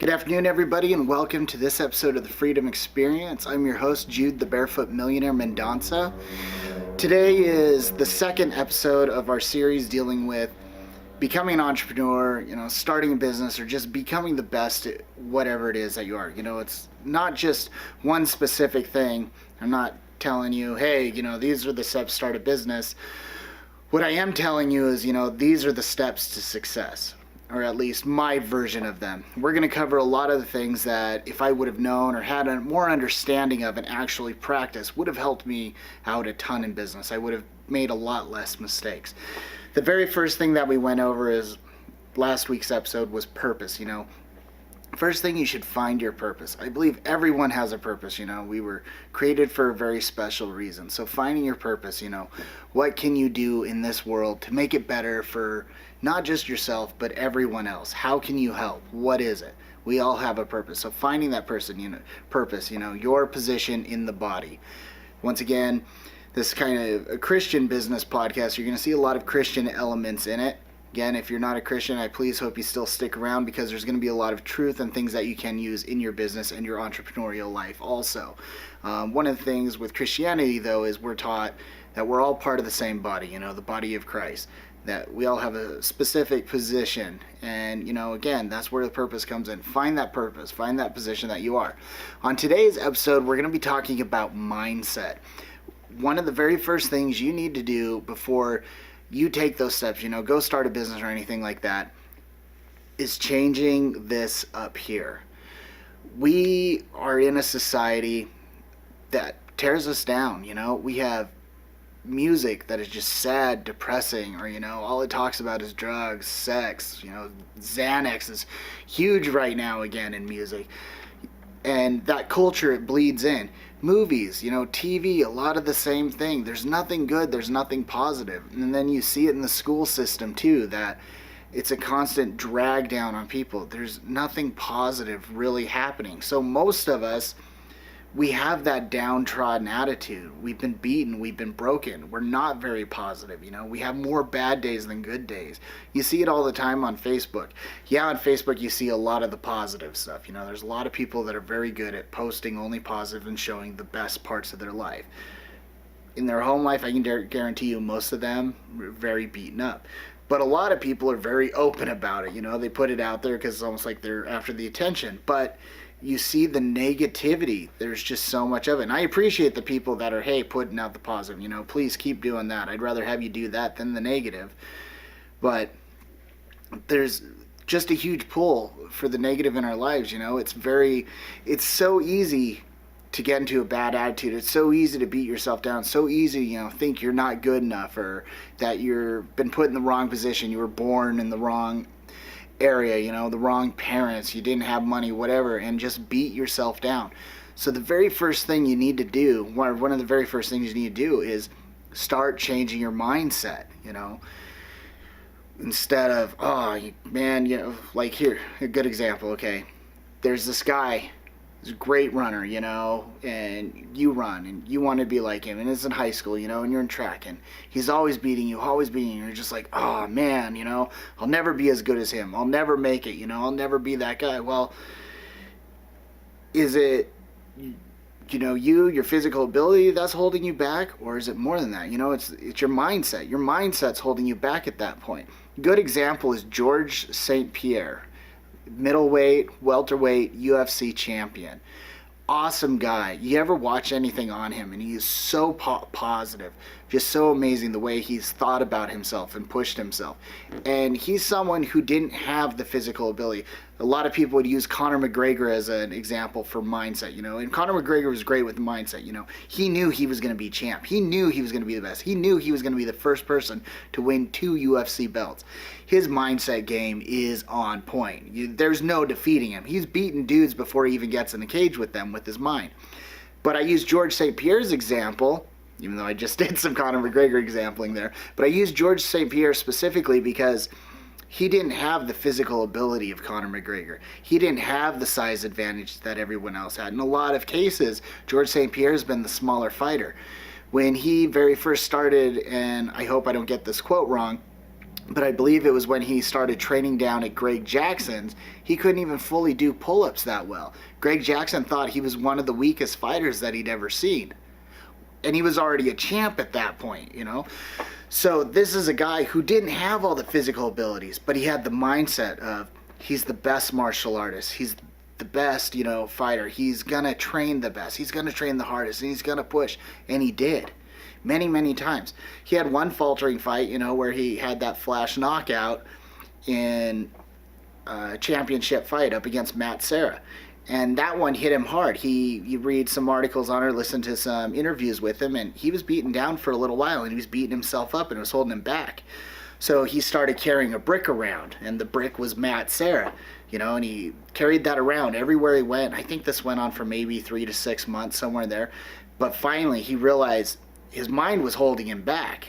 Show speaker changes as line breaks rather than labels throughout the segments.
Good afternoon, everybody, and welcome to this episode of the Freedom Experience. I'm your host, Jude the Barefoot Millionaire Mendonça. Today is the second episode of our series dealing with becoming an entrepreneur, starting a business, or just becoming the best at whatever it is that you are. It's not just one specific thing. I'm not telling you, hey, these are the steps to start a business. What I am telling you is, these are the steps to success, or at least my version of them. We're going to cover a lot of the things that if I would have known or had a more understanding of and actually practiced would have helped me out a ton in business. I would have made a lot less mistakes. The very first thing that we went over is last week's episode was purpose. First thing, you should find your purpose. I believe everyone has a purpose. We were created for a very special reason. So finding your purpose, what can you do in this world to make it better for not just yourself, but everyone else? How can you help? What is it? We all have a purpose. So finding that purpose, your position in the body. Once again, this is kind of a Christian business podcast. You're going to see a lot of Christian elements in it. Again, if you're not a Christian, I please hope you still stick around because there's going to be a lot of truth and things that you can use in your business and your entrepreneurial life also. One of the things with Christianity, though, is we're taught that we're all part of the same body, the body of Christ, that we all have a specific position. And, again, that's where the purpose comes in. Find that purpose, find that position that you are. On today's episode, we're going to be talking about mindset. One of the very first things you need to do before you take those steps, go start a business or anything like that, is changing this up here. We are in a society that tears us down. We have music that is just sad, depressing, or, all it talks about is drugs, sex. Xanax is huge right now again in music. And that culture, it bleeds in. Movies, TV, a lot of the same thing. There's nothing good, there's nothing positive. And then you see it in the school system too, that it's a constant drag down on people. There's nothing positive really happening. So most of us, we have that downtrodden attitude. We've been beaten, we've been broken. We're not very positive, we have more bad days than good days. You see it all the time on Facebook. Yeah, on Facebook you see a lot of the positive stuff. There's a lot of people that are very good at posting only positive and showing the best parts of their life. In their home life, I can guarantee you most of them are very beaten up. But a lot of people are very open about it. They put it out there because it's almost like they're after the attention. But you see the negativity. There's just so much of it. And I appreciate the people that are, hey, putting out the positive. Please keep doing that. I'd rather have you do that than the negative. But there's just a huge pull for the negative in our lives. It's so easy to get into a bad attitude. It's so easy to beat yourself down. So easy, think you're not good enough or that you've been put in the wrong position. You were born in the wrong area, the wrong parents, you didn't have money, whatever, and just beat yourself down. So the very first thing you need to do, one of the very first things you need to do is start changing your mindset, Instead of, like here, a good example, okay, there's this guy, he's a great runner, and you run, and you want to be like him, and it's in high school, and you're in track, and he's always beating you, you're just like, oh man, I'll never be as good as him, I'll never make it, I'll never be that guy. Well, is it, your physical ability that's holding you back, or is it more than that? It's your mindset. Your mindset's holding you back at that point. Good example is George St. Pierre, middleweight, welterweight, UFC champion. Awesome guy. You ever watch anything on him, and he is so positive, just so amazing the way he's thought about himself and pushed himself. And he's someone who didn't have the physical ability. A lot of people would use Conor McGregor as an example for mindset, and Conor McGregor was great with mindset. He knew he was going to be champ. He knew he was going to be the best. He knew he was going to be the first person to win 2 UFC belts. His mindset game is on point. There's no defeating him. He's beaten dudes before he even gets in the cage with them with his mind. But I use George St. Pierre's example, even though I just did some Conor McGregor exampling there, but I use George St. Pierre specifically because he didn't have the physical ability of Conor McGregor. He didn't have the size advantage that everyone else had. In a lot of cases, George St. Pierre has been the smaller fighter. When he very first started, and I hope I don't get this quote wrong, but I believe it was when he started training down at Greg Jackson's, he couldn't even fully do pull-ups that well. Greg Jackson thought he was one of the weakest fighters that he'd ever seen. And he was already a champ at that point, you know? So this is a guy who didn't have all the physical abilities, but he had the mindset of he's the best martial artist. He's the best, you know, fighter. He's going to train the best. He's going to train the hardest, and he's going to push. And he did. Many, many times. He had one faltering fight, you know, where he had that flash knockout in a championship fight up against Matt Serra. And that one hit him hard. You read some articles on it, listen to some interviews with him, and he was beaten down for a little while, and he was beating himself up, and it was holding him back. So he started carrying a brick around, and the brick was Matt Serra, you know, and he carried that around everywhere he went. I think this went on for maybe 3 to 6 months, somewhere there. But finally, he realized his mind was holding him back.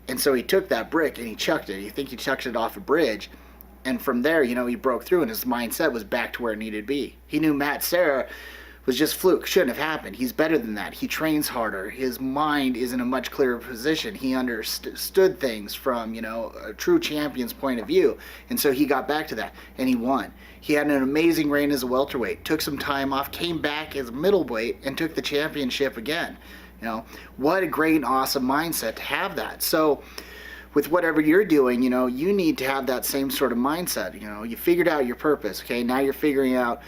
And so he took that brick and he chucked it. You think he chucked it off a bridge. And from there, you know, he broke through and his mindset was back to where it needed to be. He knew Matt Serra was just fluke. Shouldn't have happened. He's better than that. He trains harder. His mind is in a much clearer position. He understood things from, you know, a true champion's point of view. And so he got back to that and he won. He had an amazing reign as a welterweight. Took some time off, came back as a middleweight and took the championship again. You know, what a great and awesome mindset to have that. So with whatever you're doing, you know, you need to have that same sort of mindset. You know, you figured out your purpose. Okay, now you're figuring out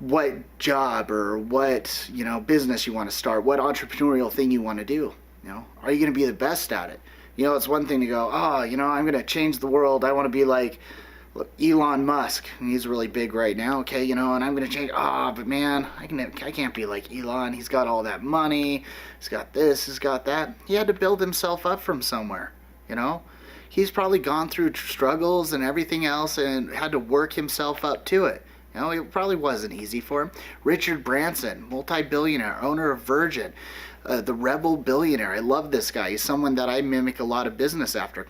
what job or what, you know, business you want to start, what entrepreneurial thing you want to do. You know, are you going to be the best at it? You know, it's one thing to go, oh, you know, I'm going to change the world. I want to be like Elon Musk, and he's really big right now, okay, you know, and I'm going to change, but man, I can't be like Elon. He's got all that money, he's got this, he's got that. He had to build himself up from somewhere, you know. He's probably gone through struggles and everything else and had to work himself up to it. You know, it probably wasn't easy for him. Richard Branson, multi-billionaire, owner of Virgin, the rebel billionaire. I love this guy. He's someone that I mimic a lot of business after.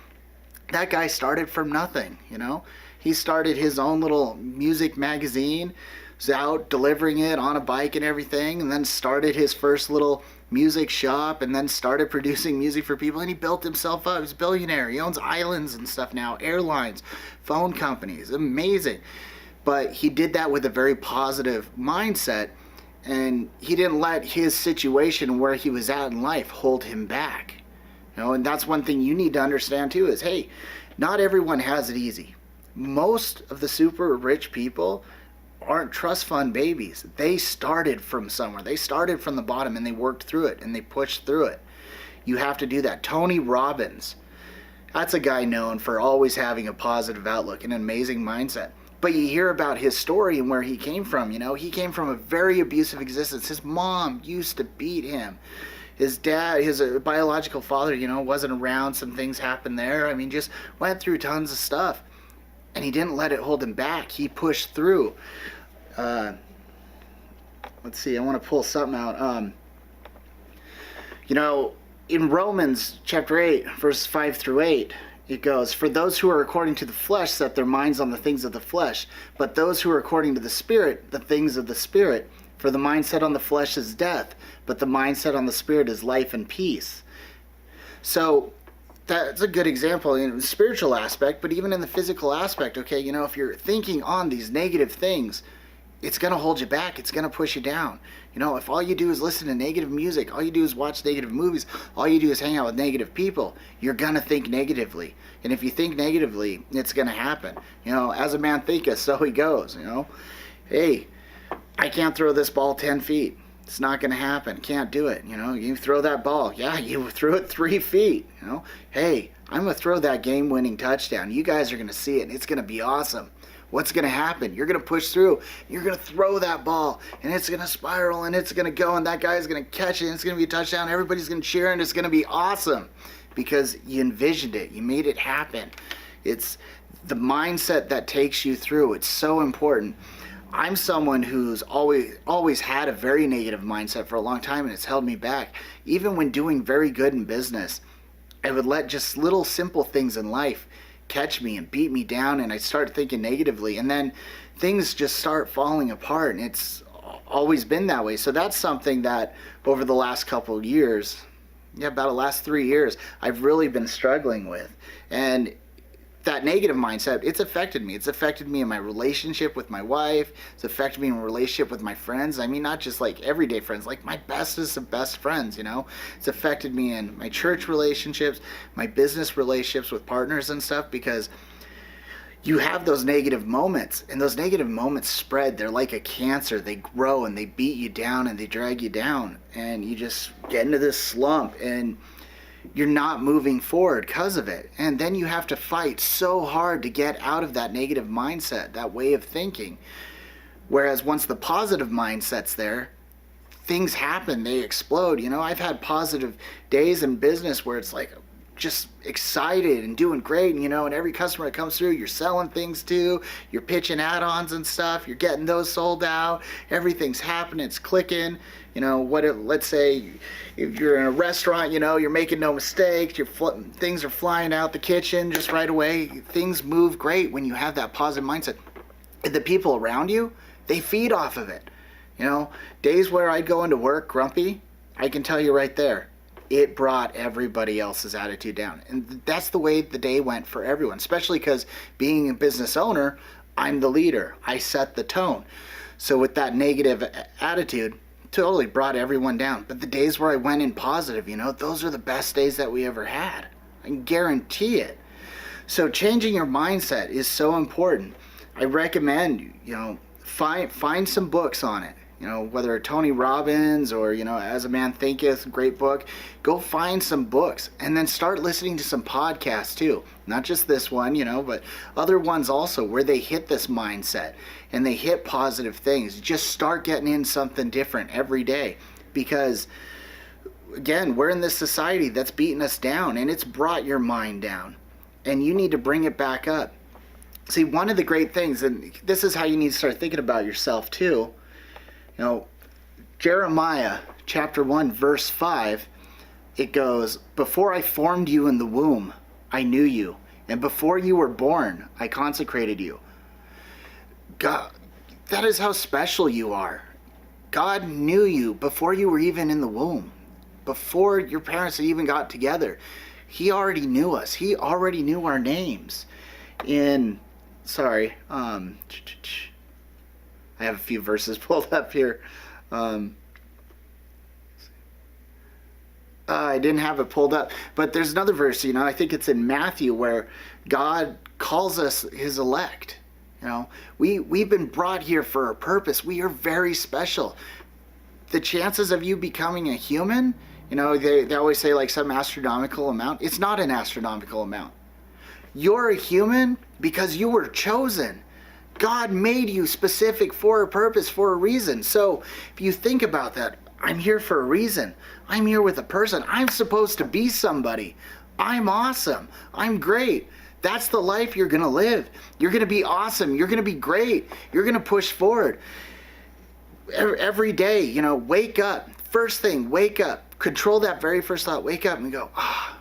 That guy started from nothing, you know. He started his own little music magazine, was out delivering it on a bike and everything, and then started his first little music shop, and then started producing music for people, and he built himself up. He's a billionaire. He owns islands and stuff now, airlines, phone companies. Amazing. But he did that with a very positive mindset, and he didn't let his situation where he was at in life hold him back. You know, and that's one thing you need to understand too is, hey, not everyone has it easy. Most of the super rich people aren't trust fund babies. They started from somewhere. They started from the bottom and they worked through it and they pushed through it. You have to do that. Tony Robbins, that's a guy known for always having a positive outlook and an amazing mindset. But you hear about his story and where he came from. You know, he came from a very abusive existence. His mom used to beat him. His dad, his biological father, you know, wasn't around. Some things happened there. I mean, just went through tons of stuff. And he didn't let it hold him back. He pushed through. Let's see, I want to pull something out. You know, in Romans chapter 8, verses 5 through 8, it goes, "For those who are according to the flesh set their minds on the things of the flesh, but those who are according to the Spirit, the things of the Spirit. For the mindset on the flesh is death, but the mindset on the Spirit is life and peace." So that's a good example in the spiritual aspect, but even in the physical aspect, okay, you know, if you're thinking on these negative things, it's going to hold you back. It's going to push you down. You know, if all you do is listen to negative music, all you do is watch negative movies, all you do is hang out with negative people, you're going to think negatively. And if you think negatively, it's going to happen. You know, as a man thinketh, so he goes, you know. Hey, I can't throw this ball 10 feet. It's not going to happen. Can't do it. You know, you throw that ball. Yeah, you threw it 3 feet. You know, hey, I'm going to throw that game-winning touchdown. You guys are going to see it, and it's going to be awesome. What's going to happen? You're going to push through. You're going to throw that ball, and it's going to spiral, and it's going to go, and that guy's going to catch it, and it's going to be a touchdown. Everybody's going to cheer, and it's going to be awesome because you envisioned it. You made it happen. It's the mindset that takes you through. It's so important. I'm someone who's always had a very negative mindset for a long time, and it's held me back. Even when doing very good in business, I would let just little simple things in life catch me and beat me down, and I start thinking negatively, and then things just start falling apart, and it's always been that way. So that's something that over the last couple of years, about the last 3 years, I've really been struggling with. And that negative mindset, it's affected me. It's affected me in my relationship with my wife. It's affected me in relationship with my friends. I mean, not just like everyday friends, like my bestest of best friends, you know. It's affected me in my church relationships, my business relationships with partners and stuff, because you have those negative moments, and those negative moments spread. They're like a cancer. They grow and they beat you down and they drag you down, and you just get into this slump, and you're not moving forward because of it. And then you have to fight so hard to get out of that negative mindset, that way of thinking. Whereas once the positive mindset's there, things happen, they explode. You know, I've had positive days in business where it's like just excited and doing great, and you know, and every customer that comes through, you're selling things to, you're pitching add-ons and stuff, you're getting those sold out, everything's happening, it's clicking. You know, let's say if you're in a restaurant, you know, you're making no mistakes, things are flying out the kitchen just right away. Things move great when you have that positive mindset. And the people around you, they feed off of it. You know, days where I'd go into work grumpy, I can tell you right there, it brought everybody else's attitude down. And that's the way the day went for everyone, especially because being a business owner, I'm the leader. I set the tone. So with that negative attitude, totally brought everyone down. But the days where I went in positive, you know, those are the best days that we ever had. I can guarantee it. So changing your mindset is so important. I recommend, you know, find some books on it. You know, whether Tony Robbins or, you know, As a Man Thinketh, great book. Go find some books and then start listening to some podcasts too. Not just this one, you know, but other ones also where they hit this mindset and they hit positive things. Just start getting in something different every day, because again, we're in this society that's beating us down, and it's brought your mind down, and you need to bring it back up. See, one of the great things, and this is how you need to start thinking about yourself too. You know, Jeremiah chapter 1 verse 5, it goes, "Before I formed you in the womb, I knew you, and before you were born, I consecrated you." God, that is how special you are. God knew you before you were even in the womb, before your parents had even got together. He already knew us. He already knew our names. I have a few verses pulled up here. I didn't have it pulled up, but there's another verse, you know, I think it's in Matthew, where God calls us his elect. You know, we've been brought here for a purpose. We are very special. The chances of you becoming a human, you know, they always say like some astronomical amount. It's not an astronomical amount. You're a human because you were chosen. God made you specific for a purpose, for a reason. So if you think about that, I'm here for a reason. I'm here with a person. I'm supposed to be somebody. I'm awesome. I'm great. That's the life you're going to live. You're going to be awesome. You're going to be great. You're going to push forward. Every day, you know, wake up. First thing, wake up. Control that very first thought. Wake up and go,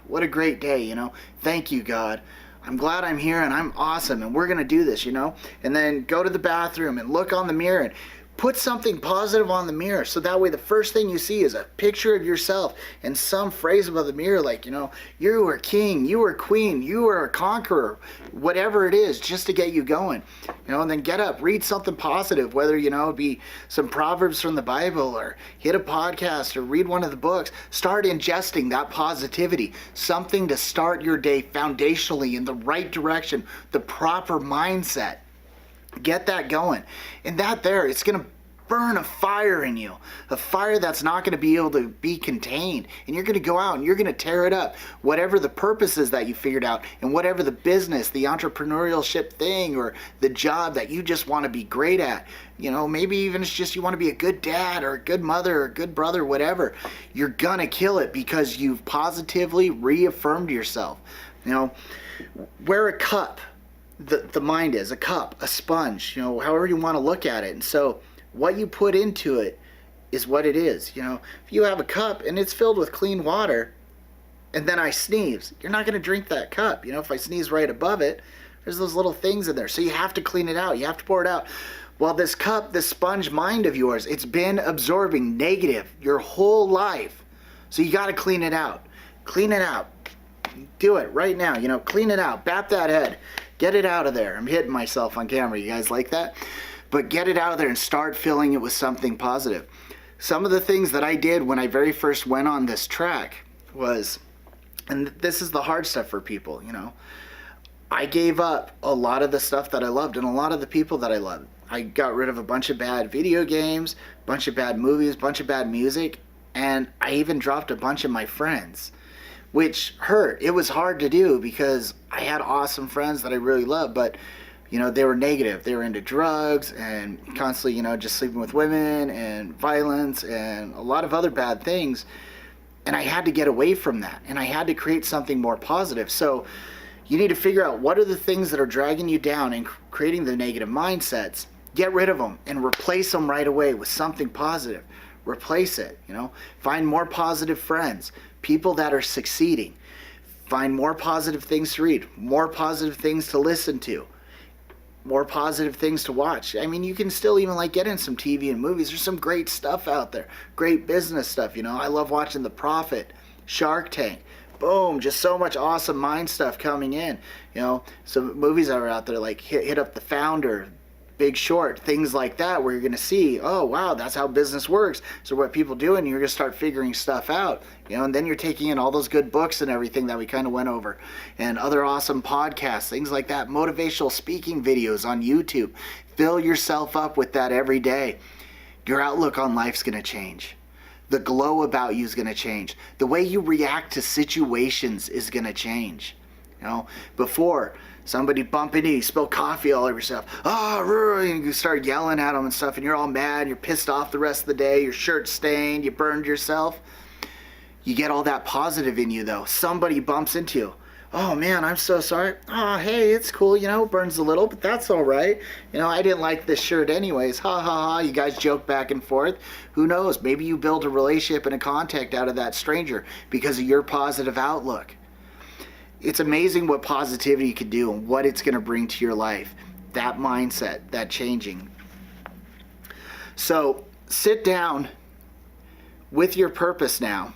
what a great day, you know. Thank you, God. I'm glad I'm here and I'm awesome and we're going to do this, you know. And then go to the bathroom and look on the mirror and put something positive on the mirror, so that way the first thing you see is a picture of yourself and some phrase above the mirror, like, you know, you are king, you are queen, you are a conqueror, whatever it is, just to get you going, you know. And then get up, read something positive, whether, you know, it be some Proverbs from the Bible, or hit a podcast, or read one of the books. Start ingesting that positivity, something to start your day foundationally in the right direction, the proper mindset. Get that going. And that there, it's going to burn a fire in you, a fire that's not going to be able to be contained. And you're going to go out and you're going to tear it up. Whatever the purpose is that you figured out, and whatever the business, the entrepreneurship thing, or the job that you just want to be great at, you know, maybe even it's just you want to be a good dad or a good mother or a good brother, whatever. You're going to kill it because you've positively reaffirmed yourself. You know, wear a cup. The mind is a cup, a sponge, you know, however you want to look at it. And so what you put into it is what it is. You know, if you have a cup and it's filled with clean water and then I sneeze, you're not going to drink that cup. You know, if I sneeze right above it, there's those little things in there. So you have to clean it out. You have to pour it out. Well, this cup, this sponge mind of yours, it's been absorbing negative your whole life. So you got to clean it out. Clean it out. Do it right now. Clean it out. Bap that head. Get it out of there. I'm hitting myself on camera. You guys like that? But get it out of there and start filling it with something positive. Some of the things that I did when I very first went on this track was, and this is the hard stuff for people, I gave up a lot of the stuff that I loved and a lot of the people that I loved. I got rid of a bunch of bad video games, a bunch of bad movies, a bunch of bad music, and I even dropped a bunch of my friends, which hurt. It was hard to do because I had awesome friends that I really loved, but they were negative. They were into drugs and constantly, just sleeping with women and violence and a lot of other bad things. And I had to get away from that, and I had to create something more positive. So you need to figure out what are the things that are dragging you down and creating the negative mindsets. Get rid of them and replace them right away with something positive. Replace it, Find more positive friends, people that are succeeding. Find more positive things to read, more positive things to listen to, more positive things to watch. I mean, you can still even get in some TV and movies. There's some great stuff out there, great business stuff. I love watching The Profit, Shark Tank. Boom, just so much awesome mind stuff coming in. Some movies that are out there like Hit Up the Founder, Big Short, things like that, where you're going to see, oh, wow, that's how business works. So what people do, and you're going to start figuring stuff out, and then you're taking in all those good books and everything that we kind of went over, and other awesome podcasts, things like that, motivational speaking videos on YouTube. Fill yourself up with that every day. Your outlook on life's going to change. The glow about you is going to change. The way you react to situations is going to change. Before, somebody bump into you, spill coffee all over yourself. And you start yelling at them and stuff, and you're all mad, you're pissed off the rest of the day, your shirt's stained, you burned yourself. You get all that positive in you, though. Somebody bumps into you. Oh, man, I'm so sorry. Oh, hey, it's cool, it burns a little, but that's all right. I didn't like this shirt anyways. Ha, ha, ha. You guys joke back and forth. Who knows? Maybe you build a relationship and a contact out of that stranger because of your positive outlook. It's amazing what positivity can do and what it's going to bring to your life. That mindset, that changing. So sit down with your purpose now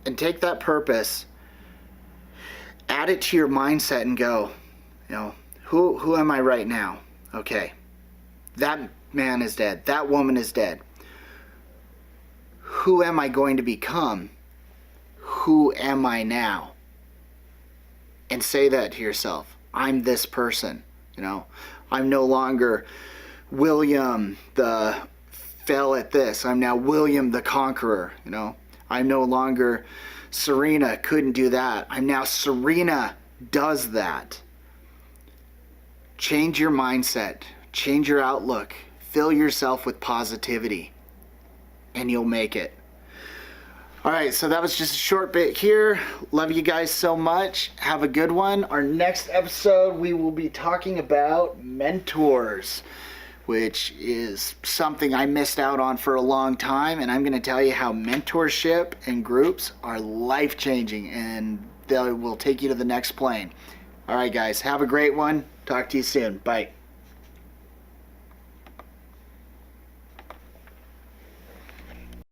and take that purpose, add it to your mindset and go, who am I right now? Okay, that man is dead. That woman is dead. Who am I going to become? Who am I now? And say that to yourself. I'm this person. I'm no longer William the fell at this. I'm now William the conqueror. I'm no longer Serena couldn't do that. I'm now Serena does that. Change your mindset. Change your outlook. Fill yourself with positivity. And you'll make it. Alright, so that was just a short bit here. Love you guys so much. Have a good one. Our next episode, we will be talking about mentors, which is something I missed out on for a long time. And I'm going to tell you how mentorship and groups are life-changing, and they will take you to the next plane. Alright, guys. Have a great one. Talk to you soon. Bye.